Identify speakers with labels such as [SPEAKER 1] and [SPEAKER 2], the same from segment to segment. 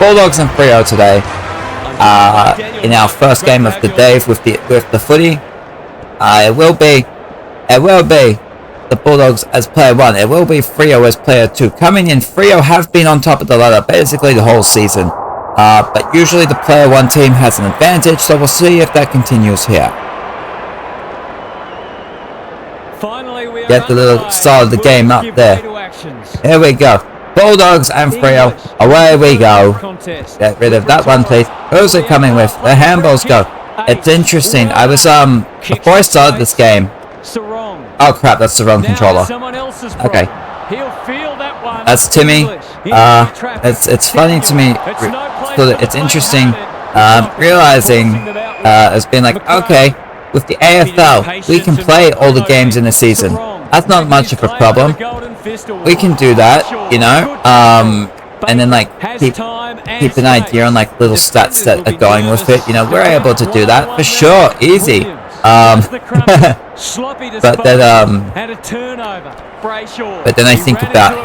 [SPEAKER 1] Bulldogs and Freo today. In our first game of the day with the footy. It will be the Bulldogs as player 1. It will be Freo as player 2. Coming in, Freo have been on top of the ladder basically the whole season. But usually the player 1 team has an advantage, so we'll see if that continues here. Get the little start of the game up there. Here we go. Bulldogs and Freo. Away we go. Get rid of that one, please. Who's it coming with? The handballs go. It's interesting. I was, before I started this game. Oh crap, that's the wrong controller. Okay. That's Timmy. It's funny to me. It's interesting, realizing, it's been like, okay, with the AFL, we can play all the games in a season. That's not much of a problem. We can do that, you know, and then like keep an idea on like little stats that are going with it. You know, we're able to do that for sure, easy. But then I think about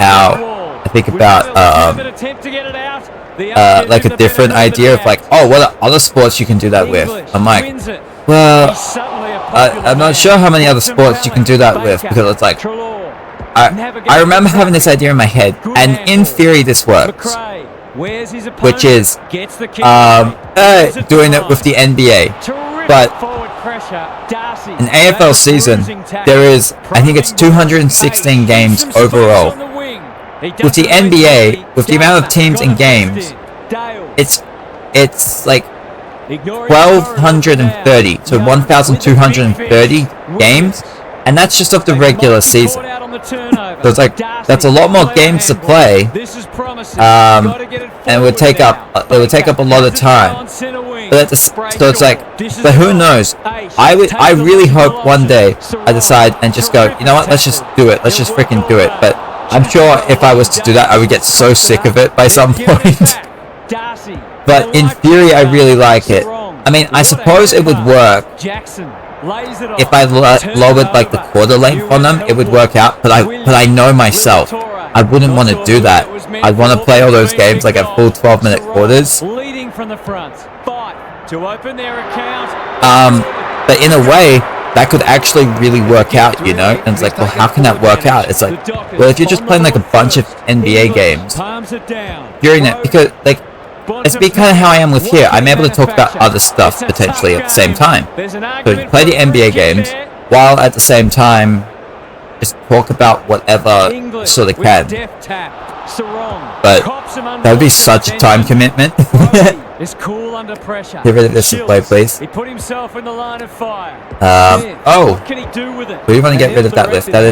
[SPEAKER 1] like a different idea of like, oh, what are other sports you can do that with? I'm like, well, I'm not sure how many other sports you can do that with, because it's like, I remember having this idea in my head, and in theory this works, which is doing it with the NBA. But in AFL season, there is, I think it's 216 games overall. With the NBA, with the amount of teams and games, it's like 1,230, so 1,230 games, and that's just of the regular season. So it's like, that's a lot more games to play, and it would take up a lot of time. But so it's like, but who knows? I really hope one day I decide and just go, you know what? Let's just do it. Let's just freaking do it. But I'm sure if I was to do that, I would get so sick of it by some point. But in theory, I really like it. I mean, I suppose it would work if I lowered like the quarter length on them. It would work out. But I know myself, I wouldn't want to do that. I'd want to play all those games like at full 12-minute quarters. But in a way, that could actually really work out, you know? And it's like, well, how can that work out? It's like, well, if you're just playing like a bunch of NBA games, during it, because like, it's be kind of how I am with here. I'm able to talk about other stuff potentially at the same time. So you play the NBA games while at the same time just talk about whatever sort of can. But that would be such a time commitment. Get rid of this display, please. He put himself in the line of fire. We want to get rid of that lift. That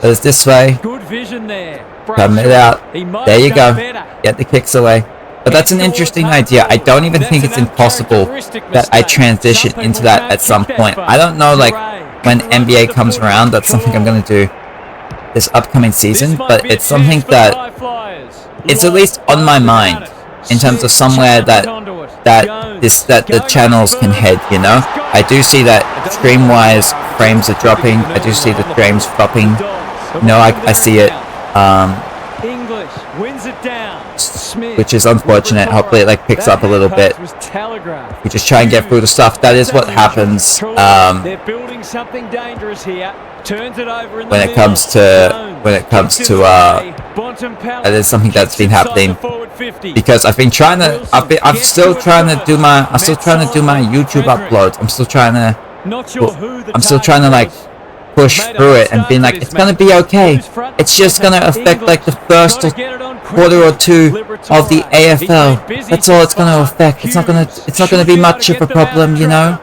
[SPEAKER 1] is this way. Good vision there. Come it out. There you go. Get the kicks away. But that's an interesting idea. I don't even think it's impossible that I transition into that at some point. I don't know, like, when NBA comes around, that's something I'm going to do this upcoming season, but it's something that it's at least on my mind in terms of somewhere that the channels can head, you know? I do see that stream-wise frames are dropping. I do see the frames dropping. You know, I see it. Which is unfortunate. Hopefully it like picks up a little bit. We just try and get through the stuff. That is what happens when it comes to that is something that's been happening, because I'm still trying to do my YouTube uploads. I'm still trying to like push through it and being like, it's gonna be okay. It's just gonna affect like the first quarter or two of the AFL. That's all it's gonna affect. It's not gonna be much of a problem, you know.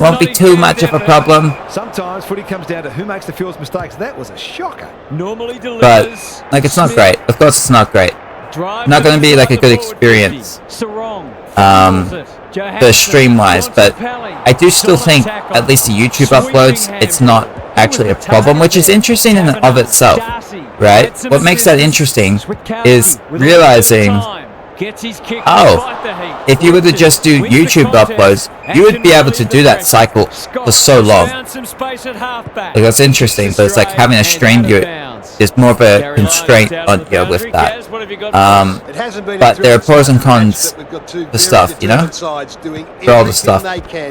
[SPEAKER 1] Won't be too much of a problem.
[SPEAKER 2] Sometimes footy comes down to who makes the fewest mistakes. That was a shocker.
[SPEAKER 1] But like, it's not great. Of course, it's not great. Not gonna be like a good experience. The stream-wise, but I do still think, at least the YouTube uploads, it's not actually a problem, which is interesting in and of itself, right? What makes that interesting is realizing Oh, if you were to just do YouTube uploads, you would be able to do that cycle for so long. Like, that's interesting, but it's like having a stream, there's more of a constraint on you with that. But there are pros and cons for stuff, you know, for all the stuff.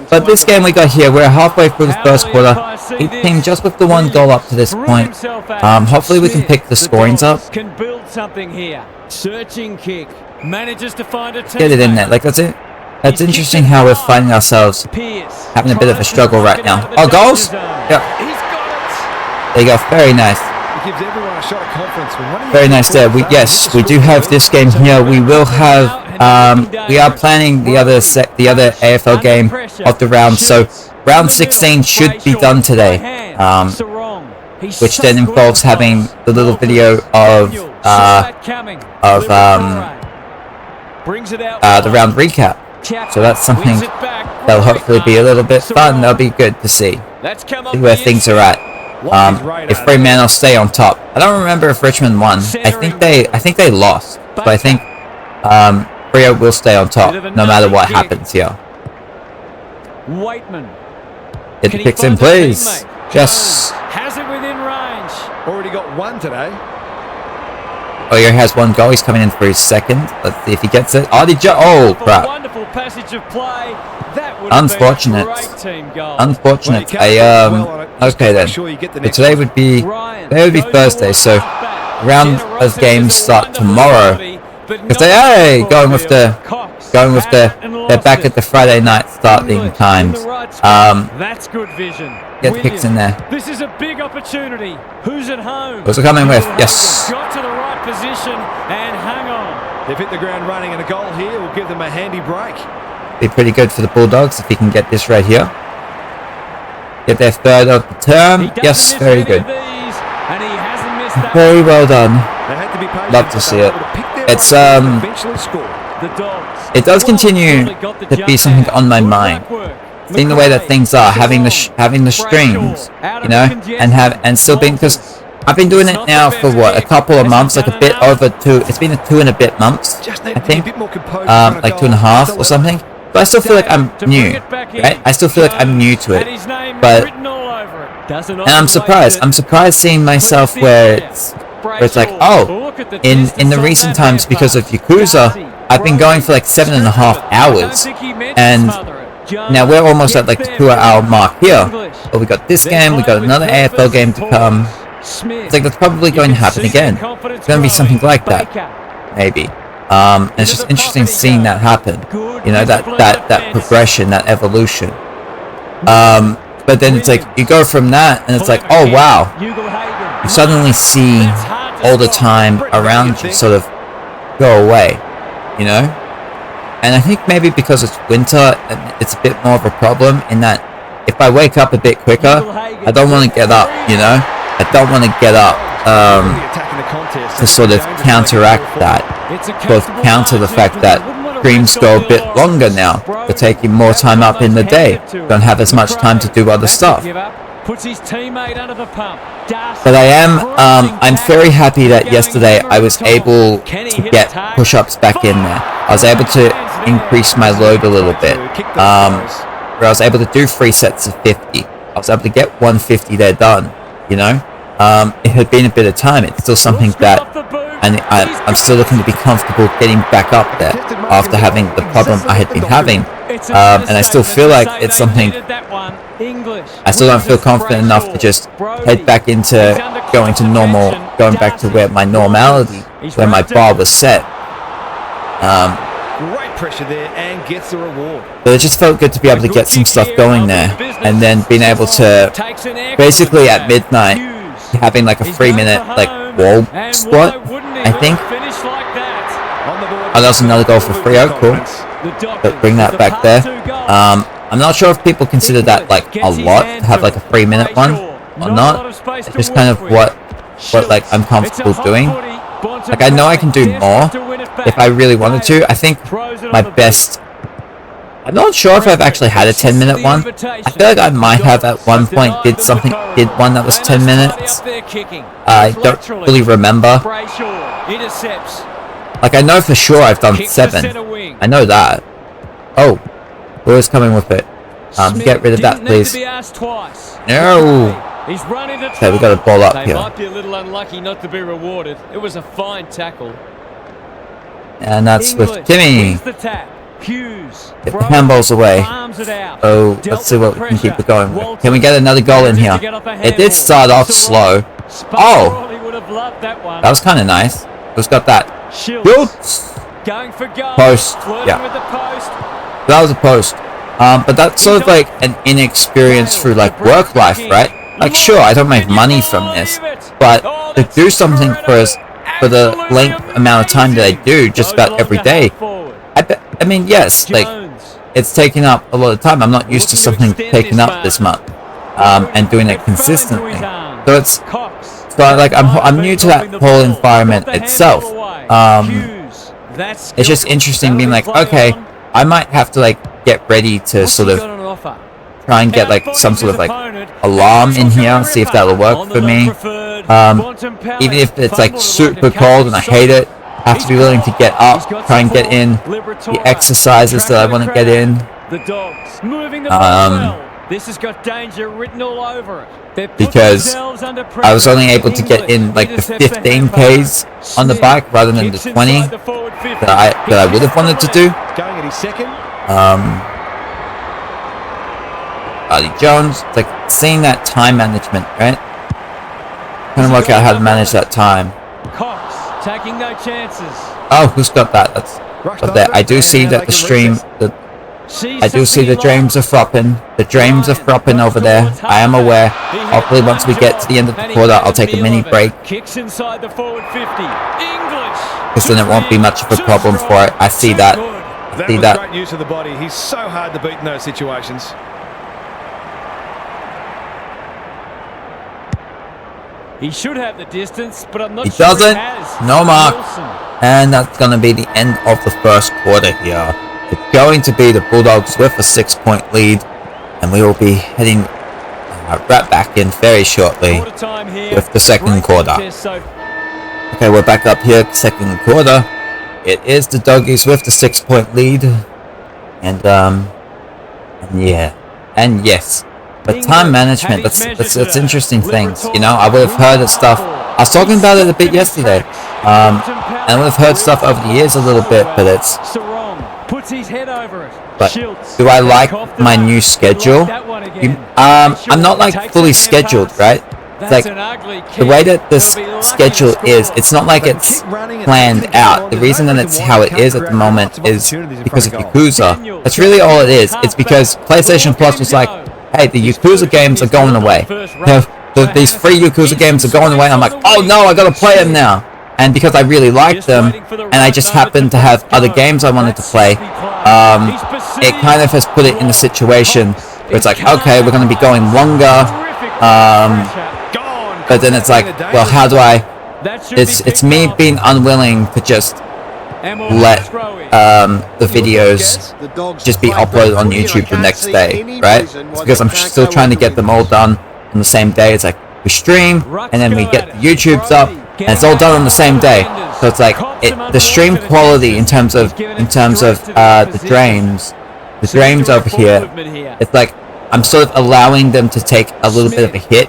[SPEAKER 1] But this game we got here, we're halfway through the first quarter. Each team just with the one goal up to this point. Hopefully we can pick the scorings up.
[SPEAKER 3] Searching kick. Manages to find a
[SPEAKER 1] get it in there. Like, that's it. That's interesting how we're finding ourselves having a bit of a struggle right now. Oh, goals? Yeah. There you go. Very nice. Very nice there. Yes, we do have this game here. We will have. We are planning the other AFL game of the round. So round 16 should be done today. Which then involves having the little video of the round recap. So that's something that'll hopefully be a little bit fun. That'll be good to see where things are at. If Fremantle stay on top, I don't remember if Richmond won. I think they lost, but I think Freo will stay on top no matter what happens here. Get the picks in, please. Yes.
[SPEAKER 3] Has it within range.
[SPEAKER 2] Already got one today.
[SPEAKER 1] Oh, he has one goal. He's coming in for his second. Let's see if he gets it. Oh, oh, crap.
[SPEAKER 3] Wonderful passage of play. That would
[SPEAKER 1] unfortunate. Unfortunate. Okay then. But today would be Thursday, so round of games start tomorrow. If they going with they're back at the Friday night starting times.
[SPEAKER 3] That's good vision.
[SPEAKER 1] Get the picks in there.
[SPEAKER 3] This is a big opportunity. Who's at home?
[SPEAKER 1] What's it coming with? Yes.
[SPEAKER 3] Got to the right position and hang on.
[SPEAKER 2] They've hit the ground running, and a goal here will give them a handy break.
[SPEAKER 1] Be pretty good for the Bulldogs if he can get this right here. Get their third of the term. Yes, very good. Very well done. Love to see it. It's it does continue to be something on my mind. Seeing the way that things are, having the streams, you know, and still being, because I've been doing it now for what, a couple of months, like a bit over two. It's been 2 and a bit months, I think, like 2.5 or something. But I still feel like I'm new, right? I still feel like I'm new to it, but and I'm surprised seeing myself where it's like, oh, in the recent times because of Yakuza, I've been going for like 7.5 hours, and now we're almost at like the 2-hour mark here. But we got this game, we got another AFL game to come. It's like that's probably going to happen again. It's going to be something like that, maybe. And it's just interesting seeing that happen. You know, that progression, that evolution. But then it's like you go from that, and it's like, oh wow, you suddenly see all the time around you sort of go away, you know. And I think maybe because it's winter, it's a bit more of a problem in that if I wake up a bit quicker, I don't want to get up, you know. I don't want to get up to sort of counteract that, both counter the fact that streams go a bit longer now. They're taking more time up in the day, don't have as much time to do other stuff. But I'm very happy that yesterday I was able to get push-ups back in there. I was able to increase my load a little bit, where I was able to do 3 sets of 50. I was able to get 150 there done, you know. It had been a bit of time. It's still something that, and I'm still looking to be comfortable getting back up there after having the problem I had been having. And I still feel like it's something, I still don't feel confident enough to just head back into going back to where my normality, where my bar was set.
[SPEAKER 2] Great pressure there and gets the reward.
[SPEAKER 1] But it just felt good to be able to get some stuff going there, and then being able to basically at midnight having like a 3-minute like wall squat, I think. Oh, that was another goal for Freo, cool. But bring that back there. I'm not sure if people consider that like a lot to have like a 3-minute one or not. It's just kind of what like I'm comfortable doing. Like I know I can do more if I really wanted to. I think my best, I'm not sure if I've actually had a 10-minute one. I feel like I might have at one point did one that was 10 minutes. I don't really remember. Like, I know for sure I've done 7. I know that. Oh, who's coming with it? Get rid of that, please. No. Okay, we got a ball up here.
[SPEAKER 3] Might be a little unlucky not to be rewarded. It was a fine tackle.
[SPEAKER 1] And that's with Timmy.
[SPEAKER 3] The tap. Hughes.
[SPEAKER 1] Get the handballs away. Oh, let's see what we can keep it going with. Can we get another goal in here? It did start off slow. Oh, that was kind of nice. Who's got that? Schultz. Post. Yeah. That was a post. But that's sort of like an inexperience through like work life, right? Like, sure, I don't make money from this, but to do something for the length amount of time that I do just about every day, I mean, yes, like, it's taking up a lot of time. I'm not used to something taking up this much, and doing it consistently. So it's, like, I'm new to that whole environment itself. It's just interesting being like, okay, I might have to, like, get ready to sort of try and get, like, some sort of, like, alarm in here, see if that'll work for me. Even if it's, like, super cold and I hate it, I have to be willing to get up, try and get in the exercises that I want to get in.
[SPEAKER 3] This has got danger written all over it.
[SPEAKER 1] Because I was only able to get in like the 15 Ks on the bike rather than the 20 that I would have wanted to do. Buddy Jones, it's like seeing that time management, right? Trying to work out how to manage that time.
[SPEAKER 3] Taking no chances.
[SPEAKER 1] Oh, who's got that? That's up there. I do see that the stream. I do see the dreams are fropping. The dreams are fropping over there. I am aware. Hopefully, once we get to the end of the quarter, I'll take a mini break.
[SPEAKER 3] Kicks inside the forward 50. English.
[SPEAKER 1] Because then it won't be much of a problem for it. I see that. I see that.
[SPEAKER 2] Great use of the body. He's so hard to beat in those situations.
[SPEAKER 3] He should have the distance, but I'm not
[SPEAKER 1] he
[SPEAKER 3] sure
[SPEAKER 1] doesn't.
[SPEAKER 3] He has.
[SPEAKER 1] No mark. And that's going to be the end of the first quarter here. It's going to be the Bulldogs with a 6-point lead. And we will be heading right back in very shortly with the second quarter. Okay, we're back up here, second quarter. It is the Doggies with the 6-point lead. And yeah. And yes. But time management, that's interesting things, you know. I would have heard of stuff. I was talking about it a bit yesterday, and I would have heard stuff over the years a little bit, but it's. But do I like my new schedule? I'm not like fully scheduled, right? It's like the way that this schedule is, it's not like it's planned out. The reason that it's how it is at the moment is because of Yakuza. That's really all it is. It's because PlayStation Plus was like, hey, the Yakuza games are going away. These free Yakuza games are going away. And I'm like, oh no, I gotta play them now. And because I really liked them, and I just happened to have other games I wanted to play, it kind of has put it in a situation where it's like, okay, we're gonna be going longer. But then it's like, well, how do I? It's me being unwilling to just let the videos just be uploaded on YouTube the next day, right? It's because I'm still trying to get them all done on the same day. It's like we stream and then we get the YouTubes up and it's all done on the same day. So it's like the stream quality in terms of the drains over here. It's like I'm sort of allowing them to take a little bit of a hit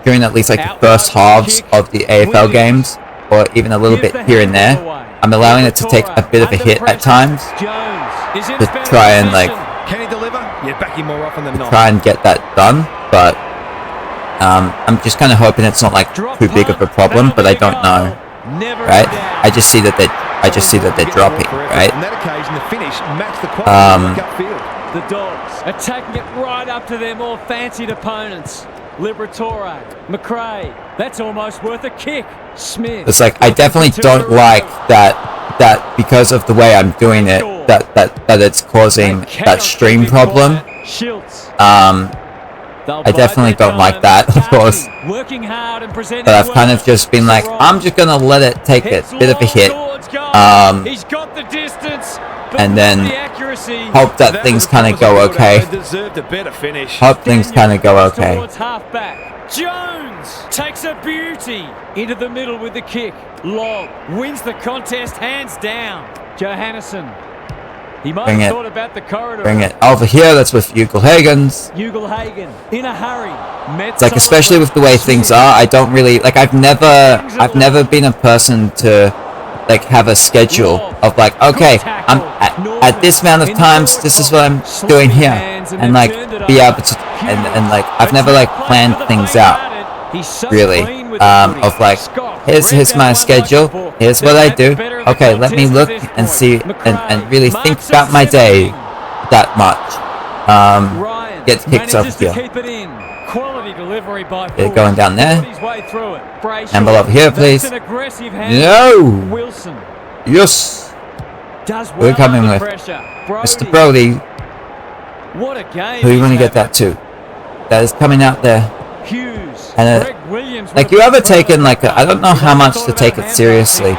[SPEAKER 1] during at least like the first halves of the AFL games, or even a little bit here and there. I'm allowing it to take a bit of a hit at times to try and like try and get that done, but I'm just kind of hoping it's not like too big of a problem, but I don't know, right? I just see that they're dropping, right?
[SPEAKER 3] The Dogs attacking it right up to their more fancied opponents. Liberatore, McRae, that's almost worth a kick. Smith.
[SPEAKER 1] It's like I definitely don't like that because of the way I'm doing it, that it's causing that stream problem. I definitely don't like that, of course. But I've kind of just been like, I'm just gonna let it take a bit of a hit. And then hope that things kind of go okay. Hope things kind of go okay.
[SPEAKER 3] Jones takes a beauty into the middle with the kick. Lobb wins the contest hands down. Johannesson. He might have thought about the corridor.
[SPEAKER 1] Bring it over here. That's with Ugle-Hagens.
[SPEAKER 3] Ugle-Hagen in a hurry.
[SPEAKER 1] It's like, especially with the way things are, I don't really like. I've never been a person to like have a schedule of like, okay, I'm at this amount of times. This is what I'm doing here, and like be able to and like I've never like planned things out really. Of like, here's my schedule. Here's what I do. Okay, let me look and see and really think about my day that much. Gets kicked off here. They're going down there. Handball over here, please. No! Yes! We're coming with Mr. Brody. Who are you going to get that to? That is coming out there. And like, you ever taken like I don't know how much to take it seriously,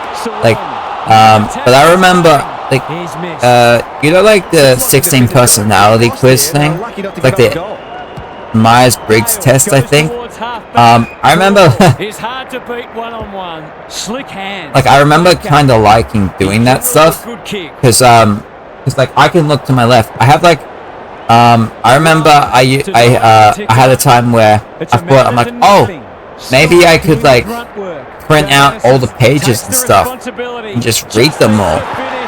[SPEAKER 1] like but I remember like you know, like the 16 personality quiz thing, like the Myers-Briggs test, I think. I remember like I remember kind of liking doing that stuff, because like I can look to my left. I have like I remember I had a time where I thought, I'm like, oh, maybe I could like print out all the pages and stuff and just read them all,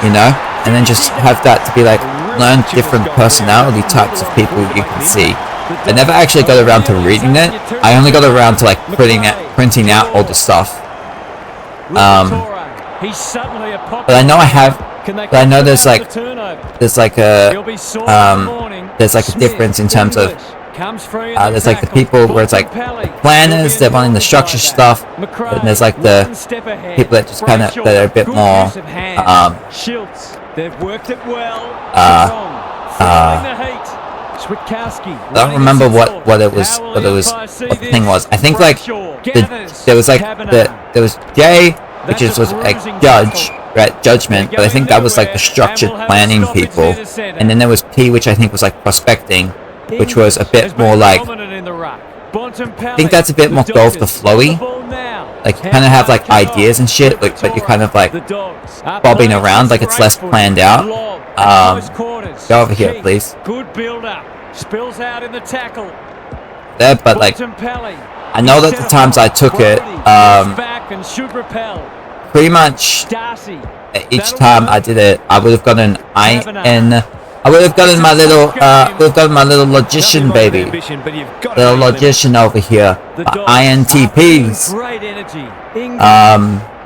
[SPEAKER 1] you know, and then just have that to be like, learn different personality types of people you can see. I never actually got around to reading it. I only got around to like printing out all the stuff. But I know I have. But I know there's like a difference in terms of there's like the people where it's like the planners, they're wanting the structure stuff, and there's like the people that just kind of that are a bit more I don't remember what the thing was. I think like there was J, which was like judge, right, judgment, but I think that was like the structured planning people, and then there was P, which I think was like prospecting, which was a bit more like, I think that's a bit more go with the flowy, like you kind of have like ideas and shit, like, but you're kind of like bobbing around, like it's less planned out. Go over here, please. Good build up. Spills out in the tackle. There, but like I know that the times I took it, pretty much each time I did it, I would have gotten I would have gotten my little logician, baby, little logician over here, INTPs.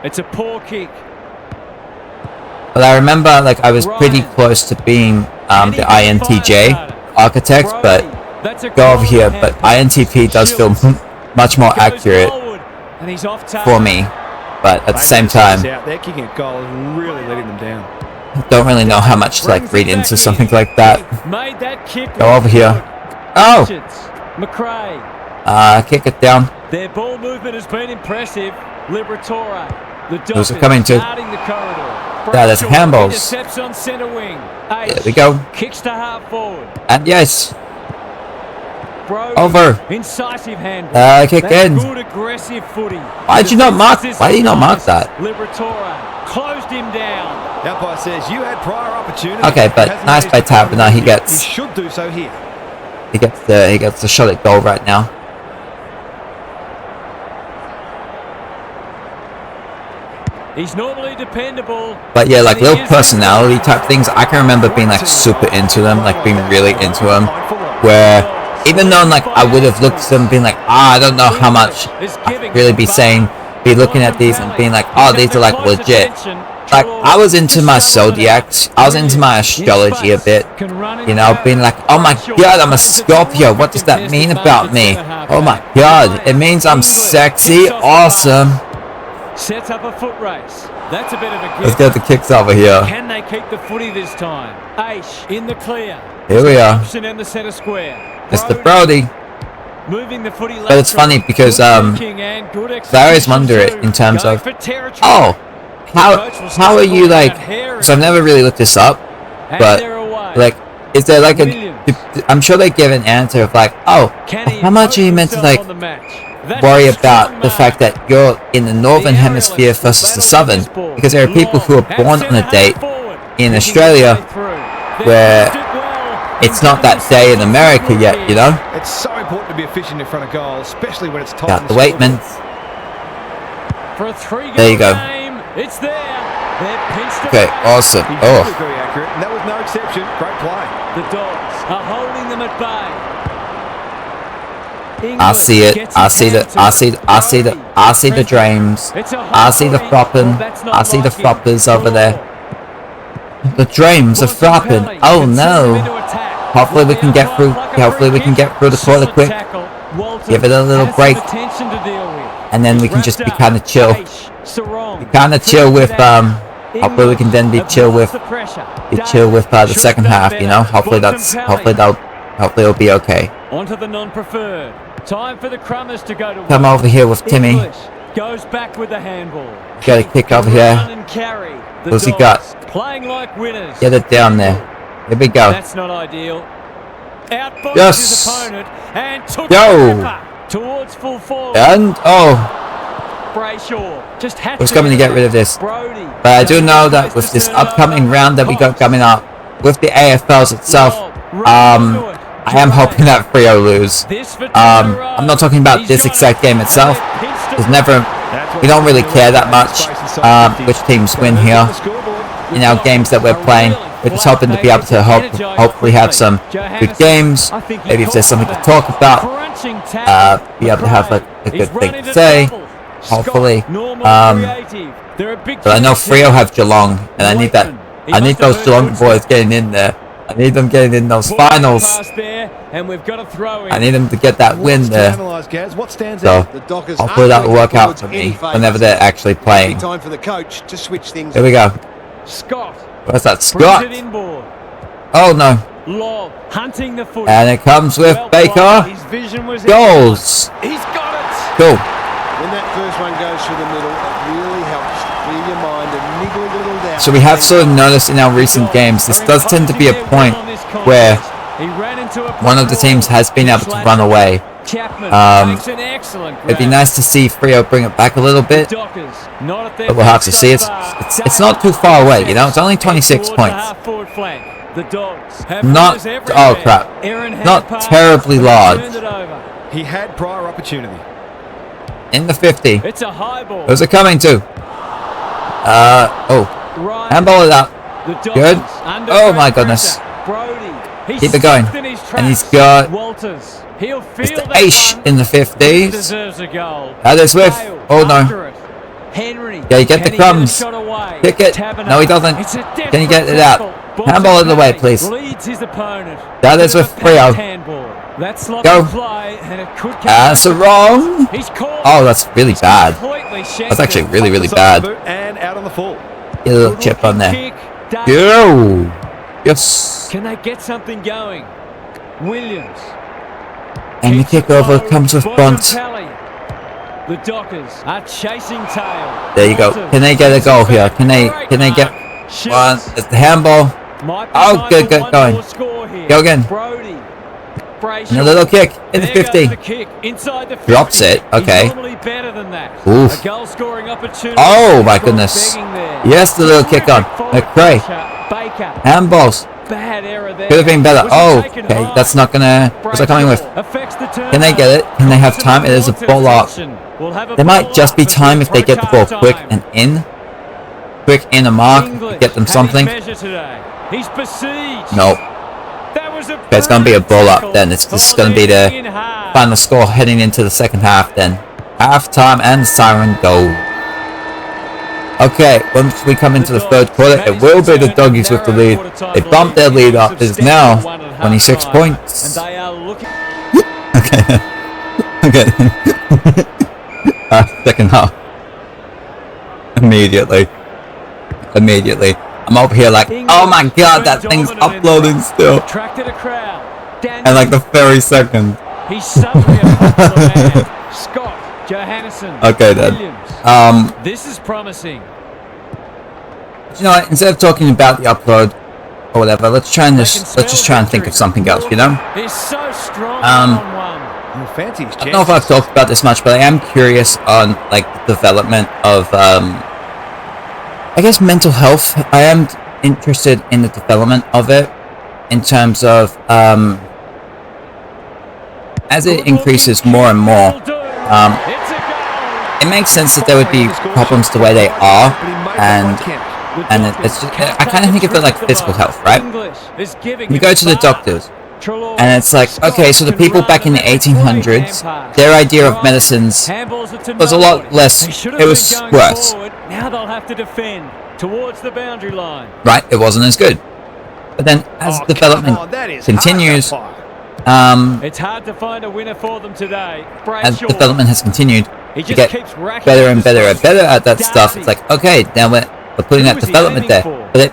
[SPEAKER 3] It's a poor kick.
[SPEAKER 1] But I remember like I was pretty close to being the INTJ architect, but go over here. But INTP does feel much more accurate for me. But at the same time, don't really know how much to like read into something like that. Go over here. Oh! Kick it down.
[SPEAKER 3] Their ball movement has been impressive. Liberatore.
[SPEAKER 1] Those are coming to. Yeah, there's handballs. There we go.
[SPEAKER 3] Kicks to half forward.
[SPEAKER 1] And yes. Over.
[SPEAKER 3] Incisive hand.
[SPEAKER 1] Kick in.
[SPEAKER 3] Good aggressive footy.
[SPEAKER 1] Why did you not mark? Why did you not mark that?
[SPEAKER 3] Liberatore closed him down.
[SPEAKER 2] Umpire says you had prior opportunity.
[SPEAKER 1] Okay, but nice by Tab, but now he gets.
[SPEAKER 2] He should do so here.
[SPEAKER 1] He gets the shot at goal right now.
[SPEAKER 3] He's normally dependable.
[SPEAKER 1] But yeah, like little personality type things, I can remember being like super into them, like being really into them, where even though like I would have looked at them being like, I don't know how much I'd really be looking at these and being like, oh, these are like legit. Like I was into my zodiacs, I was into my astrology a bit, you know, being like, oh my god, I'm a Scorpio, what does that mean about me? Oh my god, it means I'm sexy, awesome.
[SPEAKER 3] Sets up a foot race. That's a bit of a gift.
[SPEAKER 1] Let's get the kicks over here.
[SPEAKER 3] Can they keep the footy this time? Aish in the clear.
[SPEAKER 1] Here we are.
[SPEAKER 3] In the center square.
[SPEAKER 1] Mr. Brody.
[SPEAKER 3] Moving the footy.
[SPEAKER 1] But it's funny because I always wonder it in terms of, oh, how are you like? So I've never really looked this up, but like, is there like a? I'm sure they give an answer of like, oh, how much are you meant to like? worry about the fact that you're in the northern hemisphere versus the southern, because there are people who are born on a date in Australia where it's not that day in America yet, you know?
[SPEAKER 2] It's so important to be efficient in front of goal, especially when it's tight.
[SPEAKER 1] Got the Waitman. There you go.
[SPEAKER 3] It's there.
[SPEAKER 1] Okay, awesome. Oh,
[SPEAKER 2] Very accurate, and that was no exception. Great play.
[SPEAKER 3] The Dogs are holding them at bay.
[SPEAKER 1] I see it. I see the dreams. I see the flopping. I see the floppers over there. The dreams are flopping. Oh no. Hopefully we can get through. Hopefully we can get through the quarter quick. Give it a little break, and then we can just be kind of chill. Be kind of chill with hopefully we can then be chill with the second half. You know. Hopefully it'll be okay.
[SPEAKER 3] Onto the non-preferred. Time for the Crummers to go to
[SPEAKER 1] Come over here with Timmy.
[SPEAKER 3] Goes back with the handball.
[SPEAKER 1] Got a kick over here. What's he got?
[SPEAKER 3] Playing like winners.
[SPEAKER 1] Get it down there. Here we go.
[SPEAKER 3] That's not ideal. Outboxed
[SPEAKER 1] Yes.
[SPEAKER 3] his opponent and took
[SPEAKER 1] Yo.
[SPEAKER 3] towards full forward.
[SPEAKER 1] And
[SPEAKER 3] Brayshaw just had
[SPEAKER 1] was coming to get rid of this.
[SPEAKER 3] Brody.
[SPEAKER 1] But I do know that with this upcoming round that we got coming up, with the AFLs itself, I am hoping that Freo lose. I'm not talking about this exact game itself. There's never, we don't really care that much which teams win here in our games that we're playing. We're just hoping to be able to hopefully have some good games. Maybe if there's something to talk about, be able to have a good thing to say. Hopefully. But I know Freo have Geelong, and I need that. I need those Geelong boys getting in there. I need them getting in those finals. I need them to get that win there. So hopefully that will work out for me whenever they're actually playing. Here we go. What's that? Scott. Oh no. And it comes with Baker. Goals. Cool.
[SPEAKER 4] When that first one goes through the middle, it really helps clear your mind and niggle a little down.
[SPEAKER 1] So we have sort of noticed in our recent games, this does tend to be a point where one of the teams has been able to run away. It'd be nice to see Freo bring it back a little bit, but we'll have to see. It's not too far away, you know. It's only 26 points. Not, oh crap, not terribly large.
[SPEAKER 2] He had prior opportunity.
[SPEAKER 1] In the 50.
[SPEAKER 3] It's a high ball.
[SPEAKER 1] Who's it coming to? Handball it up. Good. Oh my goodness. Keep it going. And he's got Mr. Aish in the 50s. That is with. Oh no. Yeah, you get the crumbs. Kick it. No, he doesn't. Can you get it out? Handball it away, please. That is with Freo. Go. That's wrong. Oh, that's really bad. That's actually really, really bad. Get a little chip on there. Yo. Yes.
[SPEAKER 3] Can they get something going? Williams.
[SPEAKER 1] And the kick over comes with Bont.
[SPEAKER 3] The Dockers are chasing tail.
[SPEAKER 1] There you go. Can they get a goal here? Can they get one? It's the handball. Oh, good, going. Go again. And a little kick in the 50. Drops it. Okay. Oof. Oh my goodness. Yes, the little kick on. McRae. Handballs. Could have been better. Oh, okay. That's not gonna. What's that coming with? Can they get it? Can they have time? It is a ball up. There might just be time if they get the ball quick and in. Quick in a mark. Get them something. Nope. Okay, it's going to be a ball up then. It's just going to be the final score heading into the second half then. Half time and siren go. Okay, once we come into the third quarter, it will be the Doggies with the lead. They bumped their lead up. It is now 26 points. Okay. Okay. Second half. Immediately. I'm over here like, oh my god, that thing's uploading still. And like the very second.
[SPEAKER 3] He's suddenly a popular man. Scott, Johannesson,
[SPEAKER 1] okay then.
[SPEAKER 3] This is promising.
[SPEAKER 1] You know what, instead of talking about the upload or whatever, let's just try and think of something else, you know?
[SPEAKER 3] He's so strong on one.
[SPEAKER 2] You'll fancy his
[SPEAKER 1] I don't know if I've talked about this much, but I am curious on like the development of I guess mental health. I am interested in the development of it in terms of as it increases more and more. It makes sense that there would be problems the way they are, and it's just, I kind of think of it like physical health, right? You go to the doctors, and it's like, okay, so the people back in the 1800s, their idea of medicines was a lot less, it was worse.
[SPEAKER 3] Now they'll have to defend towards the boundary line.
[SPEAKER 1] Right, it wasn't as good. But then as development continues,
[SPEAKER 3] it's hard to find a winner for them today.
[SPEAKER 1] as development has continued to get better and better and better at that stuff, it's like, okay, now we're putting that development there. But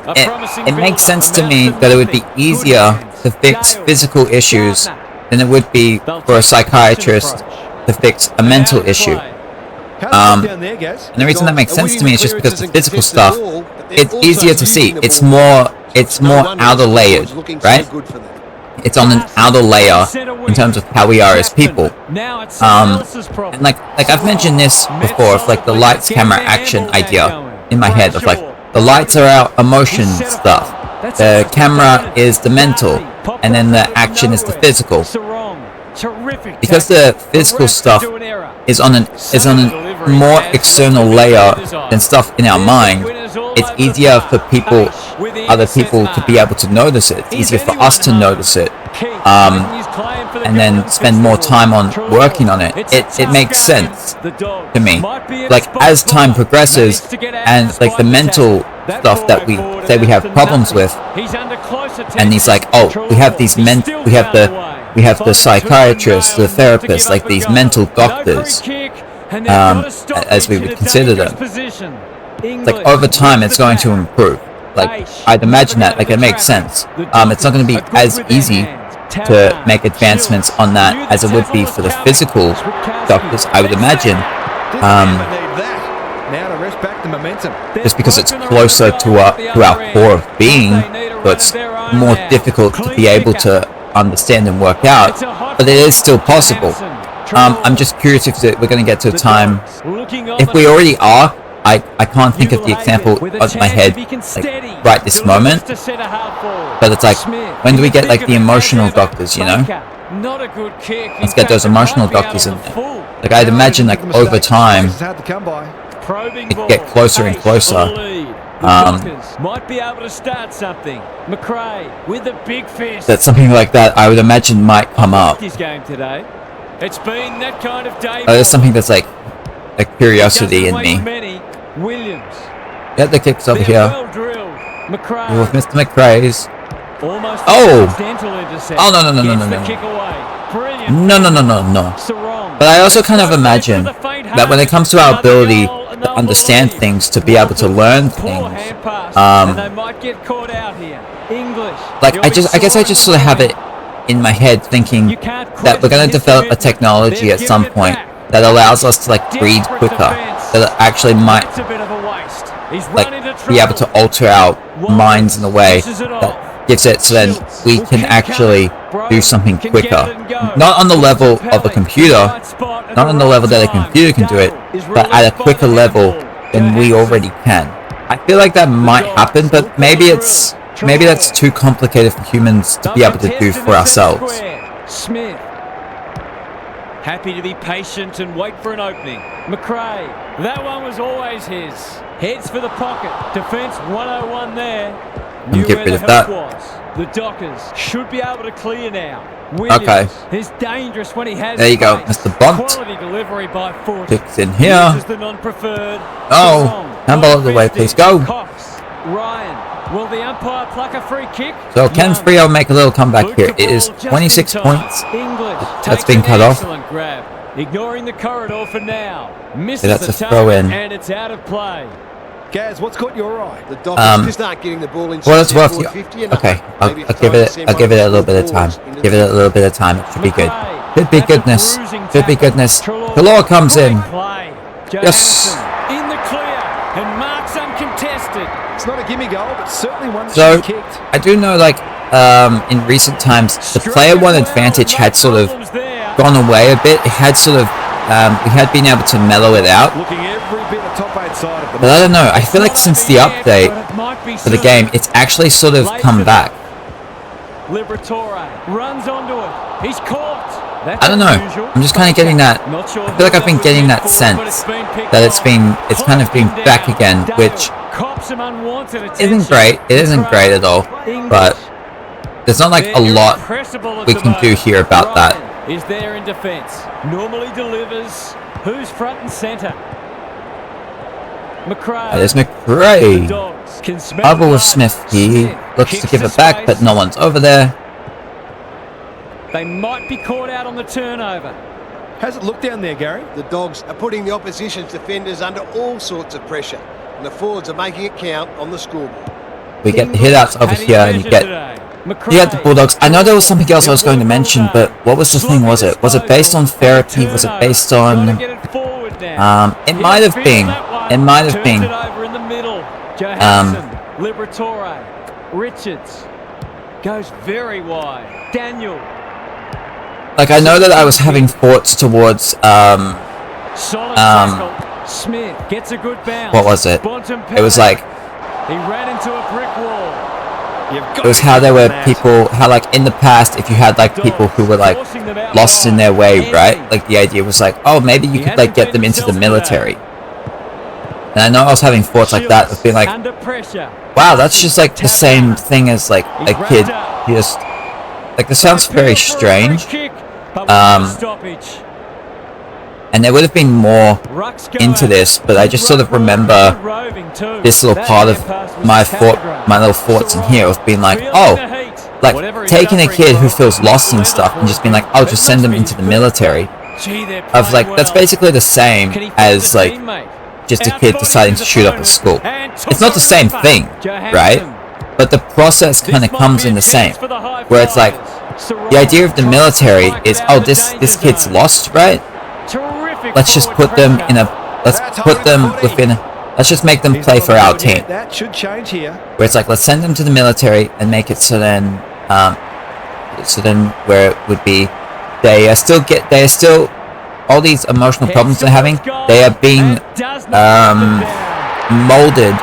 [SPEAKER 1] it makes sense to me that it would be easier to fix physical issues than it would be for a psychiatrist to fix a mental issue. And the reason that makes sense to me is just because the physical stuff, it's easier to see. It's more outer layered, right? It's on an outer layer in terms of how we are as people. And like I've mentioned this before, of like the lights, camera, action idea in my head of like the lights are our emotion stuff, the camera is the mental, and then the action is the physical. Because the physical stuff is on a more external layer than stuff in our mind, it's easier for other people to be able to notice it. It's easier for us to notice it, and then spend more time on working on it. It makes sense to me. Like as time progresses, and like the mental stuff that we say we have problems with, and he's like, oh, we have the psychiatrists, the therapists, like these mental doctors, as we would consider them. Like over time, it's going to improve. Like I'd imagine that, like it makes sense. It's not going to be as easy to make advancements on that as it would be for the physical doctors, I would imagine. Just because it's closer to our core of being, so it's more difficult to be able to understand and work out, but it is still possible. I'm just curious if we're going to get to a time, if we already are. I can't think of the example of my head like right this moment, but it's like, when do we get like the emotional doctors, you know? Let's get those emotional doctors in there. Like I'd imagine like over time it get closer and closer.
[SPEAKER 3] Might be able to start something. McRae with a big fist.
[SPEAKER 1] That something like that I would imagine might come up.
[SPEAKER 3] His game today. It's been that kind of day.
[SPEAKER 1] There's something that's like a curiosity in me.
[SPEAKER 3] Williams.
[SPEAKER 1] Yeah, the kick's over here.
[SPEAKER 3] Well drilled. McRae.
[SPEAKER 1] With Mr. McRae's.
[SPEAKER 3] Almost
[SPEAKER 1] No. But I also kind of imagine that when it comes to our ability to understand things, to be able to learn things, like I guess I just sort of have it in my head thinking that we're going to develop a technology at some point that allows us to like breed quicker, that actually might like be able to alter our minds in a way that gives it so then we can actually do something quicker. Not on the level of a computer, not on the level that a computer can do it, but at a quicker level than we already can. I feel like that might happen, but maybe that's too complicated for humans to be able to do for ourselves.
[SPEAKER 3] Smith. Happy to be patient and wait for an opening. McRae. That one was always his. Heads for the pocket. Defense 101 there.
[SPEAKER 1] And get rid of that.
[SPEAKER 3] The Dockers should be able to clear now. Williams
[SPEAKER 1] Okay.
[SPEAKER 3] is dangerous when he has
[SPEAKER 1] there you go, Mr. Bont.
[SPEAKER 3] Quality delivery by 40.
[SPEAKER 1] Kicks in here.
[SPEAKER 3] The non-preferred.
[SPEAKER 1] Oh, handball out of the way, please go.
[SPEAKER 3] Cox. Ryan. Will the umpire pluck a free kick?
[SPEAKER 1] So can Freo make a little comeback here? It is 26 points. That's been cut off.
[SPEAKER 3] Grab. Ignoring the corridor for now. Misses
[SPEAKER 1] that's
[SPEAKER 3] the
[SPEAKER 1] a throw in.
[SPEAKER 3] and it's out of play.
[SPEAKER 2] Gaz, what's caught your eye?
[SPEAKER 4] The Dockers just aren't getting the ball in.
[SPEAKER 1] Well, it's worth it. Okay, I'll give it a little bit of time. Give it a little bit of time. It should be good. Should be goodness. Should be goodness. Talor comes in. Yes.
[SPEAKER 3] In the clear and marks uncontested.
[SPEAKER 2] It's not a gimme goal, but certainly one that
[SPEAKER 1] So
[SPEAKER 2] should be kicked.
[SPEAKER 1] I do know, like in recent times, the player one advantage had sort of gone away a bit. It had sort of, we had been able to mellow it out.
[SPEAKER 2] Looking every bit of top 8 side at the
[SPEAKER 1] But I don't know, I feel like since the update for the game, it's actually sort of come back.
[SPEAKER 3] Liberatore runs onto it. He's caught.
[SPEAKER 1] I don't know. I'm just kind of getting that. I feel like I've been getting that sense that it's kind of been back again, which isn't great. It isn't great at all. But there's not like a lot we can do here about that.
[SPEAKER 3] Is there in defence. Normally delivers. Who's front and centre? McRae.
[SPEAKER 1] That is McRae. Over with Smith. He looks to give it back, but no one's over there.
[SPEAKER 3] They might be caught out on the turnover.
[SPEAKER 2] How's it look down there, Gary?
[SPEAKER 4] The Dogs are putting the opposition's defenders under all sorts of pressure, and the forwards are making it count on the scoreboard.
[SPEAKER 1] We get the hit-outs over here, and you get the Bulldogs. I know there was something else I was going to mention, but what was the thing, was it? Was it based on therapy? Was it based on... it might have been. It might have been.
[SPEAKER 3] Liberatore. Richards. Goes very wide. Daniel.
[SPEAKER 1] Like, I know that I was having thoughts towards,
[SPEAKER 3] Smith gets a good bounce.
[SPEAKER 1] what was it? It was like...
[SPEAKER 3] He ran into a brick wall.
[SPEAKER 1] It was how there were people, how like in the past, if you had like people who were like lost in their way, right? Like the idea was like, oh, maybe you could like get them into the military. And I know I was having thoughts like that of being like, wow, that's just like the same thing as like a kid. You just, like, this sounds very strange. And there would have been more into this, but I just sort of remember this little part of my little thoughts in here of being like, oh, like taking a kid who feels lost and stuff and just being like, oh, just send them into the military. Of like, that's basically the same as like just a kid deciding to shoot up a school. It's not the same thing, right? But the process kind of comes in the same, where it's like, the idea of the military is, oh, this kid's lost, right? Let's just put them in a, let's just make them play for our team.
[SPEAKER 2] That should change here.
[SPEAKER 1] Where it's like, let's send them to the military and make it so then where it would be, they are still, all these emotional problems they're having, they are being molded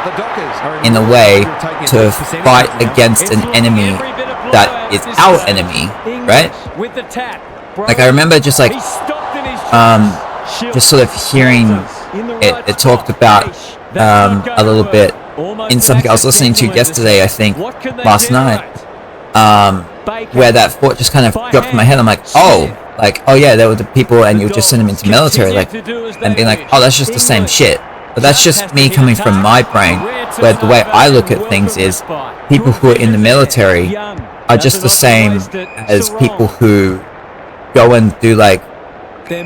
[SPEAKER 1] in a way to fight against an enemy that is our enemy, right? Like, I remember just like, just sort of hearing it talked about a little bit in something I was listening to yesterday, I think, last night, where that thought just kind of dropped in my head. I'm like, oh yeah, there were the people and you would just send them into military, like, and being like, oh, that's just the same shit. But that's just me coming from my brain, where the way I look at things is people who are in the military are just the same as people who go and do like the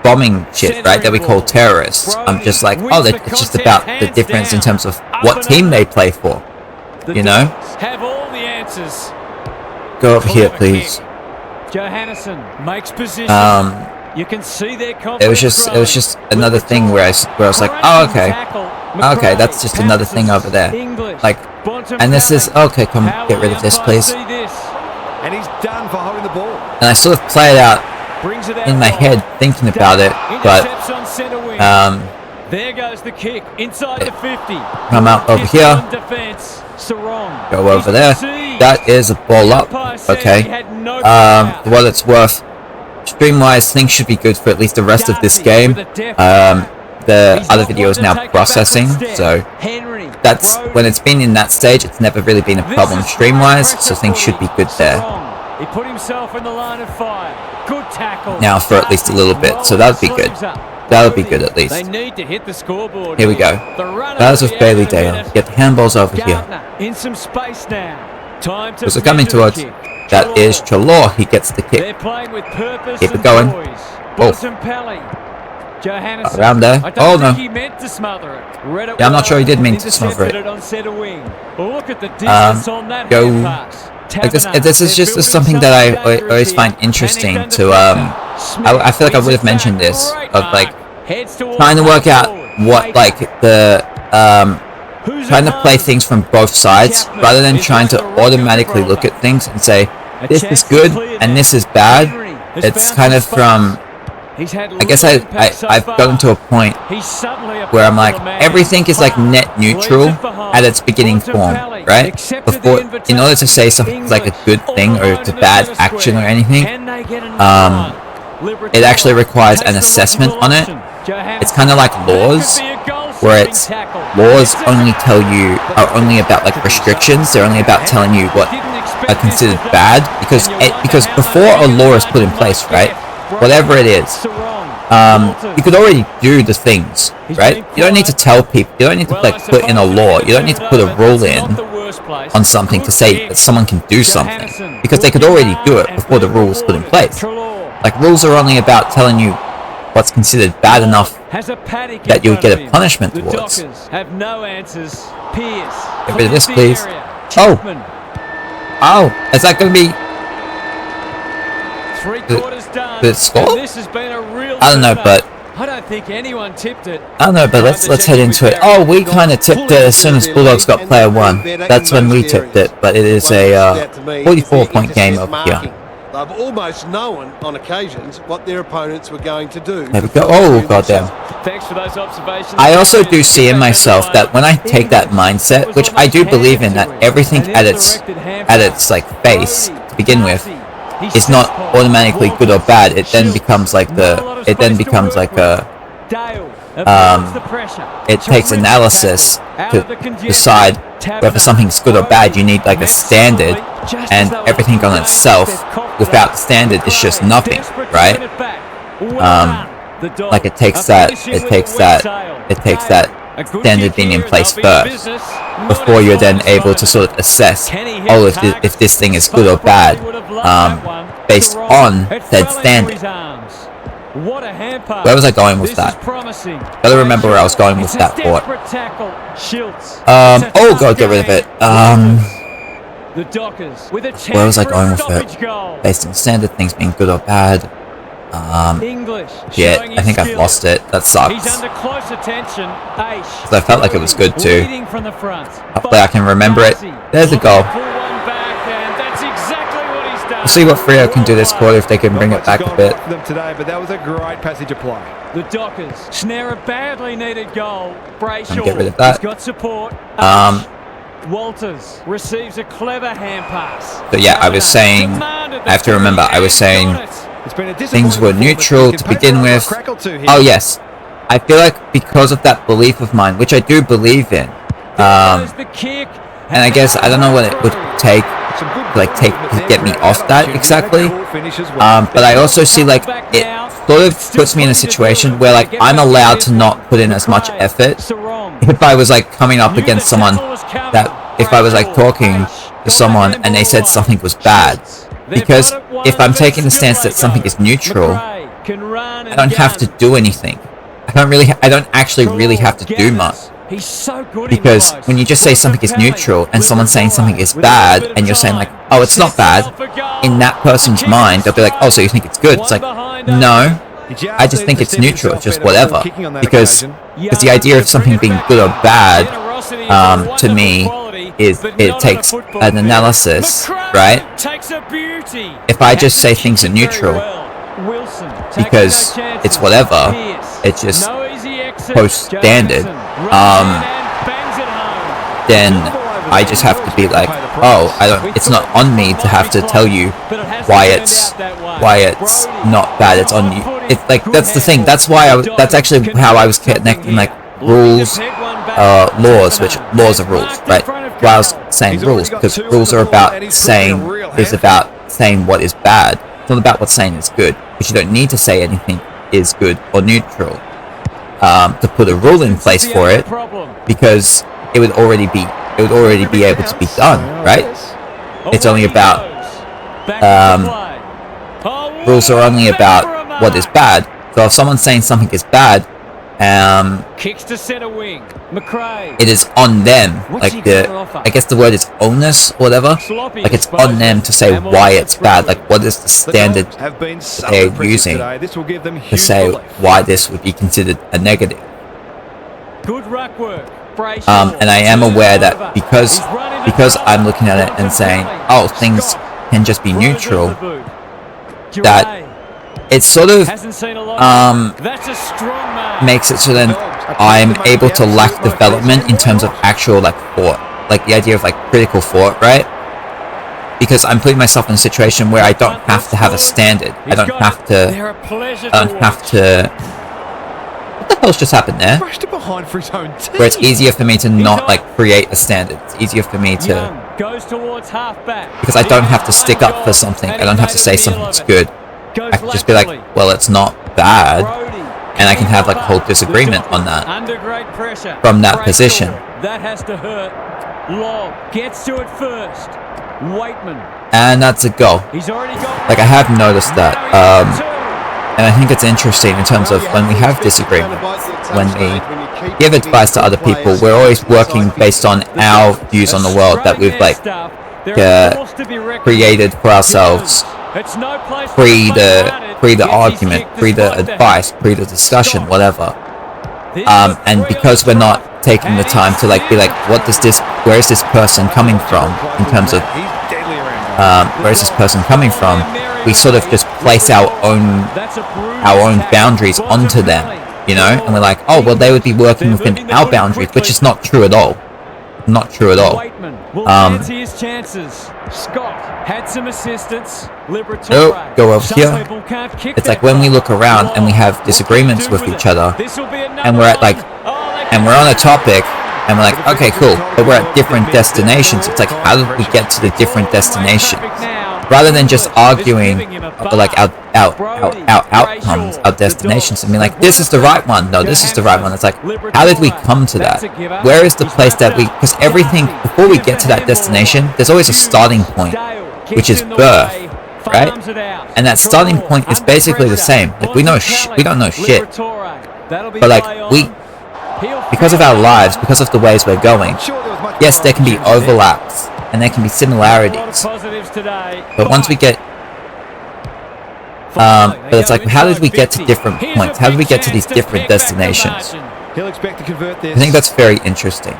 [SPEAKER 1] bombing shit, right, that we call terrorists. I'm just like, oh, it's just about the difference in terms of what team they play for, you know? Go over here, please.
[SPEAKER 3] Johannesson makes position. You can see their
[SPEAKER 1] confidence. It was just another thing where I was like, oh, okay, that's just another thing over there. Like, and this is, okay, come get rid of this, please.
[SPEAKER 2] And he's done for holding the ball.
[SPEAKER 1] And I sort of play it out in my head thinking about it, but
[SPEAKER 3] there goes the kick inside the 50.
[SPEAKER 1] Come out over here. Go over there. That is a ball up. Okay. For what it's worth, stream-wise, things should be good for at least the rest of this game. The other video is now processing, so that's when it's been in that stage. It's never really been a problem stream-wise, so things should be good there.
[SPEAKER 3] He put himself in the line of fire. Good tackle.
[SPEAKER 1] Now for at least a little bit, so that would be good. That would be good at least.
[SPEAKER 3] They need to hit the scoreboard.
[SPEAKER 1] Here we go. That was with Bailey Dale. Get the handballs over here.
[SPEAKER 3] In some space now. Time to
[SPEAKER 1] they're coming towards. That is Chalor. He gets the kick.
[SPEAKER 3] They're playing with purpose.
[SPEAKER 1] Keep it going. Oh. Around there. Oh no. Yeah, I'm not sure he did mean to smother it. Go. Like this is just something that I always find interesting to I feel like I would have mentioned this of like trying to work out what like the trying to play things from both sides rather than trying to automatically look at things and say, this is good and this is bad. It's kind of from, I guess I've gotten to a point where I'm like, everything is like net neutral at its beginning form, right? Before, in order to say something's like a good thing or it's a bad action or anything, it actually requires an assessment on it. It's kind of like laws, where it's laws only are only about like restrictions. They're only about telling you what are considered bad, because before a law is put in place, right, whatever it is, you could already do the things, right? You don't need to tell people, you don't need to like put in a law, you don't need to put a rule in on something to say that someone can do something, because they could already do it before the rule was put in place. Like, rules are only about telling you what's considered bad enough that you'll get a punishment towards. Get rid of this, please. Oh, is that going to be... Did it score? I don't know, but...
[SPEAKER 3] I don't think anyone tipped it.
[SPEAKER 1] I don't know, but let's head into it. Oh, we kind of tipped it as soon as Bulldogs got player 1. That's when we tipped it, but it is a 44-point game over here.
[SPEAKER 4] They've almost known on occasions what their opponents were going to do.
[SPEAKER 1] There we go. Oh, goddamn.
[SPEAKER 3] Thanks for those observations.
[SPEAKER 1] I also do see in myself that when I take that mindset, which I do believe in, that everything at its like base to begin with is not automatically good or bad. It then becomes like it takes analysis to decide whether something's good or bad. You need like a standard, and everything on itself without the standard is just nothing, right? Like it takes that standard being in place first before you're then able to sort of assess, oh, if this thing is good or bad, based on said standard. Where was I going with that? Gotta remember where I was going with that thought. Oh god, get rid of it. Where was I going with it? Based on standard things being good or bad. Yeah, I think I've lost it. That sucks. Because I felt like it was good too. Hopefully I can remember it. There's the goal. We'll see what Freo can do this quarter, if they can bring it back a bit.
[SPEAKER 2] Today, but that was a great passage of play.
[SPEAKER 3] The Dockers snare a badly needed goal. Brayshaw
[SPEAKER 1] get rid of that.
[SPEAKER 3] has got support. Walters receives a clever hand pass.
[SPEAKER 1] But yeah, I was saying, I have to remember, I was saying things were neutral to begin with. Oh yes, I feel like because of that belief of mine, which I do believe in, and I guess I don't know what it would take to get me off that exactly, but I also see like it sort of puts me in a situation where like I'm allowed to not put in as much effort if I was like coming up against someone, that if I was like talking to someone and they said something was bad, because if I'm taking the stance that something is neutral, I don't have to do anything. I don't actually really have to do much. Because when you just say something is neutral and someone's saying something is bad and you're saying like, oh, it's not bad, in that person's mind they'll be like, oh, so you think it's good? It's like, no, I just think it's neutral, it's just whatever. Because the idea of something being good or bad, to me, is it takes an analysis, right? If I just say things are neutral because it's whatever, it's just post standard, then I just have to be like, oh, it's not on me to have to tell you why it's not bad. It's on you. It's like, that's the thing. That's actually how I was connecting like rules, laws, which laws are rules, right? Why I was saying rules, because rules are about saying what is bad. It's not about what's saying is good, but you don't need to say anything is good or neutral to put a rule in place for it, because it would already be able to be done, right? It's only about rules are only about what is bad. So if someone's saying something is bad,
[SPEAKER 3] kicks to center wing. McRae.
[SPEAKER 1] It is on them. Like I guess the word is onus or whatever. Like it's on them to say why it's bad. Like what is the standard they're using to say why this would be considered a negative.
[SPEAKER 3] Good ruck work.
[SPEAKER 1] And I am aware that because I'm looking at it and saying, oh, things can just be neutral, that it sort of makes it so then I'm able to lack development in terms of actual like thought, like the idea of like critical thought, right? Because I'm putting myself in a situation where I don't have to have a standard. I don't have to. What the hell's just happened there? Where it's easier for me to not like create a standard. It's easier for me to, because I don't have to stick up for something. I don't have to say something's good. I can just be like, well, it's not bad, and I can have like a whole disagreement on that from that position.
[SPEAKER 3] That has to hurt. Lob gets to it first. Waitman.
[SPEAKER 1] And that's a goal. Like I have noticed that, and I think it's interesting in terms of when we have disagreements, when we give advice to other people, we're always working based on our views on the world that we've like created for ourselves, pre the argument, pre the advice, pre the discussion, whatever. And because we're not taking the time to like be like, where is this person coming from in terms of where is this person coming from, we sort of just place our own boundaries onto them, you know, and we're like, oh well, they would be working within our boundaries, which is not true at all. Not true at all. Oh, go over here. It's like when we look around and we have disagreements with each other, and we're at like, and we're on a topic, and we're like, okay, cool, but we're at different destinations. It's like, how did we get to the different destinations? Rather than just arguing like our outcomes, our destinations, and be like, this is the right one, no, this is the right one. It's like, how did we come to that? Where is the place that we, because everything, before we get to that destination, there's always a starting point, which is birth, right? And that starting point is basically the same. Like we don't know shit, but like because of our lives, because of the ways we're going, yes, there can be overlaps and there can be similarities, but once we get but it's like, how did we get to different points? How did we get to these different destinations? I think that's very interesting.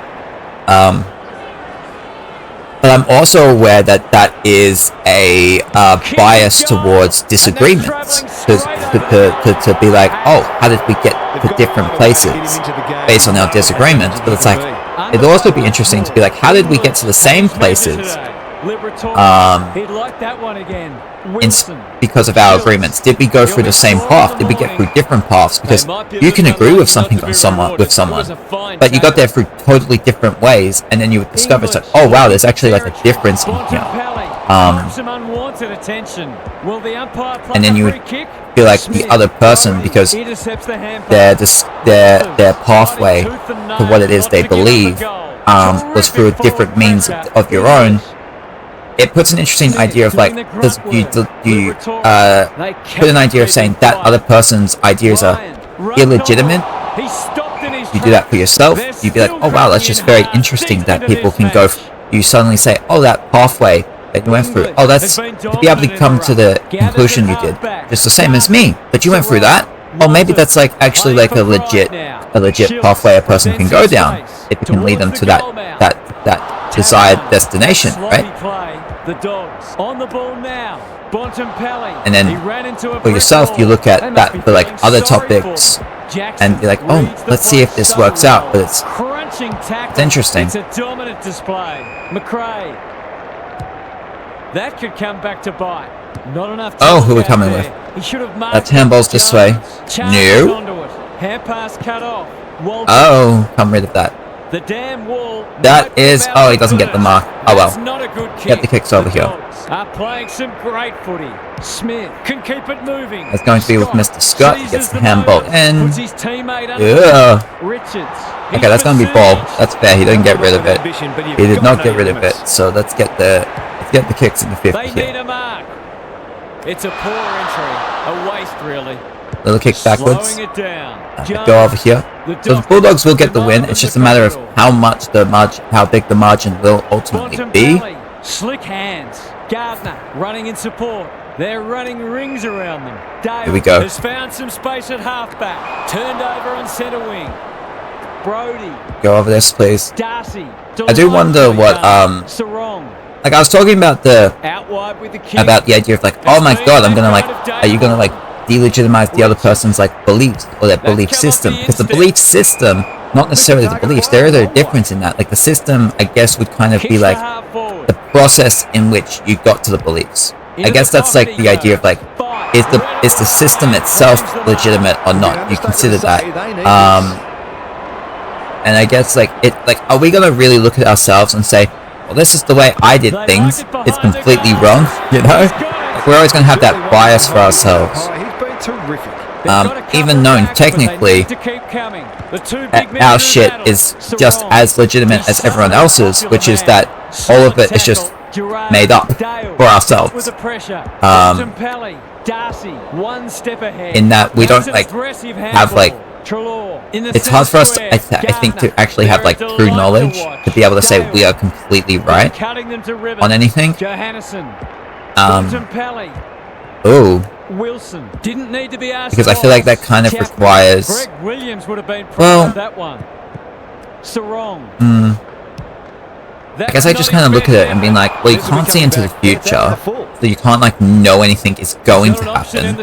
[SPEAKER 1] But I'm also aware that that is a bias towards disagreements, to be like, oh, how did we get to different places based on our disagreements? But it's like, it'd also be interesting to be like, how did we get to the same places because of our agreements? Did we go through the same path? Did we get through different paths? Because you can agree with something on someone, but you got there through totally different ways, and then you would discover it's like, oh wow, there's actually like a difference in here. And then you would feel like the other person, because their pathway to what it is they believe was through a different means of your own. It puts an interesting idea of like, you put an idea of saying that other person's ideas are illegitimate. You do that for yourself. You'd be like, oh wow, that's just very interesting that people can go. You suddenly say, oh, that pathway that you went through. Oh, that's to be able to come to the conclusion you did, just the same as me. But you went through that. Oh, maybe that's like actually like a legit pathway a person can go down if it can lead them to that desired destination, right? The Dogs on the ball now. And then for yourself, you look at that for like other topics and be like, oh, let's see if this works out. But it's interesting. It's a dominant display. McRae. That could come back to bite. Not enough. Oh, who are we coming with? That's handballs this way. No. Hand pass cut off. Oh, come rid of that. The damn wall. That is. Oh, he doesn't get the mark. Oh well. Get the kicks over here. Are playing some great footy. Smith can keep it moving. It's going to be with Mr. Scott. He gets the handball in. Yeah. Okay, that's going to be ball. That's fair. He didn't get rid of it. He did not get rid of it. So let's get the kicks in the 50 here. It's a poor entry. A waste, really. Little kick backwards. Go over here. So the Bulldogs will get the win. It's just a matter of how big the margin will ultimately be. Slick hands. Gardner running in support. They're running rings around them. Here we go. Has found some space at halfback. Turned over on centre wing. Brody. Go over this, please. Darcy. I do wonder what Like I was talking about the idea of like, oh my god, I'm gonna like, are you gonna like delegitimize the other person's like beliefs or their belief system? Because the belief system, not necessarily the beliefs, there is a difference in that. Like the system, I guess, would kind of be like the process in which you got to the beliefs. I guess that's like the idea of like, is the system itself legitimate or not? You consider that. And I guess like are we gonna really look at ourselves and say, well, this is the way I did things, it's completely wrong, you know? Like, we're always gonna have that bias for ourselves. Even knowing technically our shit is just as legitimate as everyone else's, which is that all of it is just made up for ourselves. In that we don't like have like, it's hard for us to, I think, to actually have like true knowledge to be able to say we are completely right on anything.
[SPEAKER 3] Wilson didn't need to be asked
[SPEAKER 1] because I feel like that kind of requires.
[SPEAKER 3] Greg Williams would have been proud of that one. Sarong.
[SPEAKER 1] I guess I just kind of look at it and being like, well, you can't see into the future, so you can't like know anything is going to happen.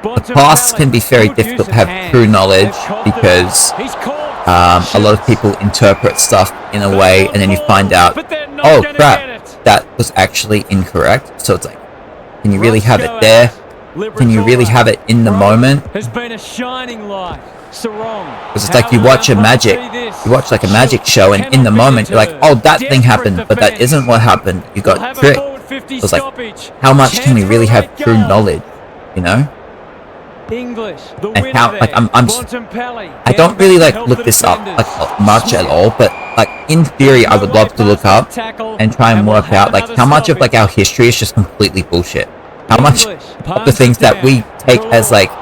[SPEAKER 1] The past can be very difficult to have true knowledge because a lot of people interpret stuff in a way, and then you find out, oh crap, that was actually incorrect. So it's like, can you really have it there? Can you really have it in the moment? Because it's like you watch like a magic show, and in the moment you're like, oh, that thing happened, but that isn't what happened. You got tricked. So it's like, how much can we really have true knowledge? You know? And how, like, I don't really like look this up like much at all, but like in theory I would love to look up and try and work out like how much of like our history is just completely bullshit. How much of the things that we take as like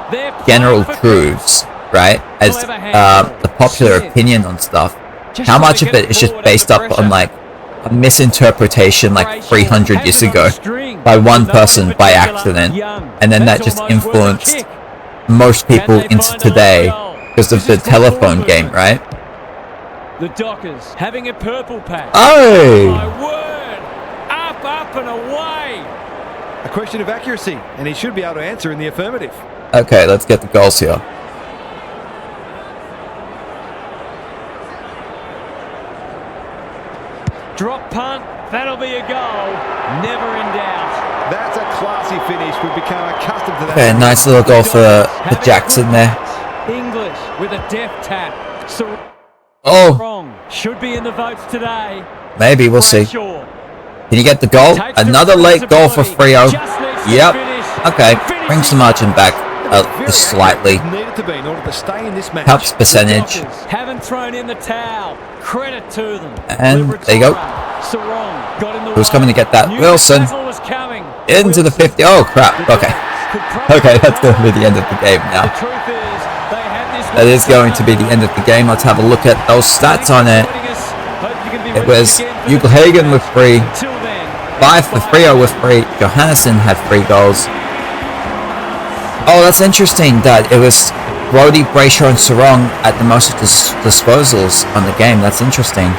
[SPEAKER 1] general truths, right, as the popular opinion on stuff, how much of it is just based up on like a misinterpretation like 300 years ago by one person by accident, and then that just influenced most people into today because of the telephone game, right?
[SPEAKER 3] The Dockers having a purple patch.
[SPEAKER 1] Oh!
[SPEAKER 3] My word! Up and away!
[SPEAKER 2] A question of accuracy, and he should be able to answer in the affirmative.
[SPEAKER 1] Okay, let's get the goals here.
[SPEAKER 3] Drop punt, that'll be a goal. Never in doubt.
[SPEAKER 2] That's a classy finish. We've become accustomed to that.
[SPEAKER 1] Okay, nice little goal for Jackson there.
[SPEAKER 3] English with a deft tap.
[SPEAKER 1] Oh!
[SPEAKER 3] Should be in the votes today.
[SPEAKER 1] Maybe, we'll see. Can you get the goal? Another late goal for Freo. Yep. Okay, brings the margin back just slightly. Helps percentage.
[SPEAKER 3] Haven't thrown in the towel. Credit to them.
[SPEAKER 1] And there you go. Who's coming to get that? Wilson. Into the 50. Oh crap. Okay. Okay, that's going to be the end of the game now. That is going to be the end of the game. Let's have a look at those stats on it. It was Ugelhagen with 3, 5 for Freo with 3, Johannesson had 3 goals. Oh, that's interesting that it was Brody, Brayshaw and Sarong at the most disposals on the game. That's interesting.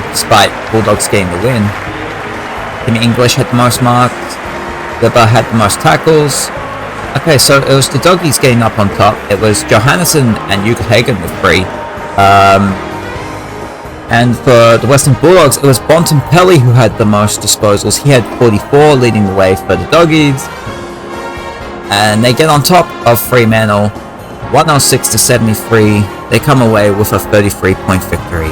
[SPEAKER 1] Despite Bulldogs getting the win. Timmy English had the most marks. Libba had the most tackles. Okay, so it was the Doggies getting up on top. It was Johannesson and Ugelhagen with 3. And for the Western Bulldogs, it was Bontempelli who had the most disposals. He had 44, leading the way for the Doggies. And they get on top of Fremantle, 106-73. They come away with a 33-point victory.